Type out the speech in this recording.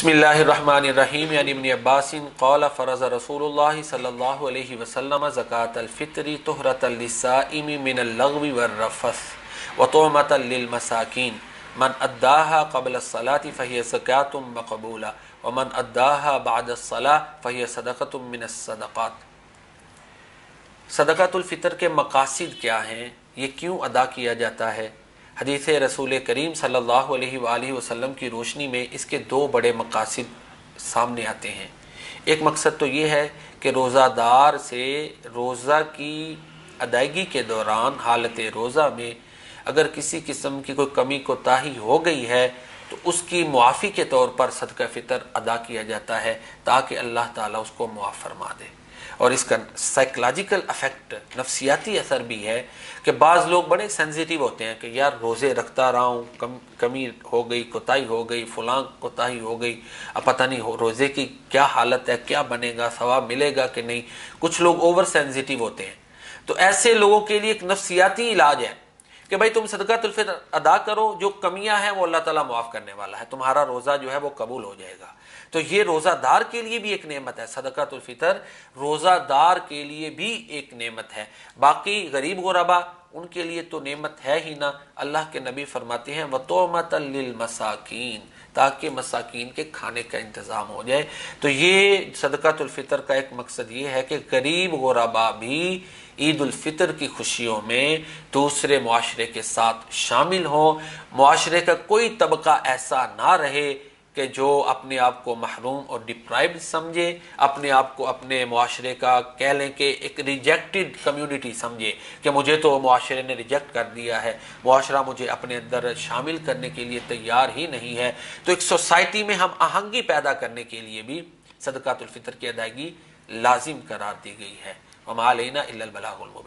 बिस्मिल्लाहिर्रहमानिर्रहीम। यानी इब्न अब्बास क़ाल फ़रज़ रसूलुल्लाह सल्लल्लाहु अलैहि वसल्लम ज़कातल फ़ित्री तुहरतल लिस्साइमी मिनल लग़्वी वर्रफ़स व तुअमतल लिल मसाकीन मन अद्दाहा क़ब्ल अस्सलाति फ़हिय ज़कातुम मक़बूला व मन अद्दाहा बअद अस्सलाह फ़हिय सदक़तुम मिनस सदक़ात। सदक़ातुल फ़ितर के मक़ासिद क्या हैं, ये क्यों अदा किया जाता है? हदीस रसूल करीम सल्लल्लाहु अलैहि वसल्लम की रोशनी में इसके दो बड़े मक़ासिद सामने आते हैं। एक मकसद तो ये है कि रोज़ादार से रोज़ा की अदायगी के दौरान हालत रोज़ा में अगर किसी किस्म की कोई कमी कोताही हो गई है तो उसकी मुआफ़ी के तौर पर सदका फ़ितर अदा किया जाता है ताकि अल्लाह ताला उसको मुआफ़ फरमा दे। और इसका साइकोलॉजिकल अफेक्ट, नफ्सियाती असर भी है कि बाज़ लोग बड़े सेंसिटिव होते हैं कि यार रोज़े रखता रहा हूँ, कमी हो गई, कोताही हो गई, फलां कोताही हो गई, अब पता नहीं हो रोज़े की क्या हालत है, क्या बनेगा, सवाब मिलेगा कि नहीं। कुछ लोग ओवर सेंसिटिव होते हैं। तो ऐसे लोगों के लिए एक नफ्सियाती इलाज है कि भाई तुम सदकातुल फितर अदा करो, जो कमियां हैं वो अल्लाह ताला माफ़ करने वाला है, तुम्हारा रोज़ा जो है वो कबूल हो जाएगा। तो ये रोज़ादार के लिए भी एक नेमत है। सदकातुल फितर रोज़ादार के लिए भी एक नेमत है। बाकी गरीब गुरबा उनके लिए तो नेमत है ही ना। अल्लाह के नबी फरमाते हैं वतोमतल लिल मसाकीन, ताकि मसाकीन के खाने का इंतज़ाम हो जाए। तो ये सदकातुल फितर का एक मकसद ये है कि गरीब गुरबा भी ईद उल फितर की खुशियों में दूसरे मुआशरे के साथ शामिल हों। मुआशरे का कोई तबका ऐसा ना रहे कि जो अपने आप को महरूम और डिप्राइव्ड समझे, अपने आप को अपने मुआशरे का कह लें कि एक रिजेक्टेड कम्युनिटी समझे कि मुझे तो मुआशरे ने रिजेक्ट कर दिया है, मुआशरा मुझे अपने अंदर शामिल करने के लिए तैयार ही नहीं है। तो एक सोसाइटी में हम आहंगी पैदा करने के लिए भी सदकातुल फितर की अदायगी लाजिम करार दी गई है। वमा अलैना इल्लल बलागुल मुबीन।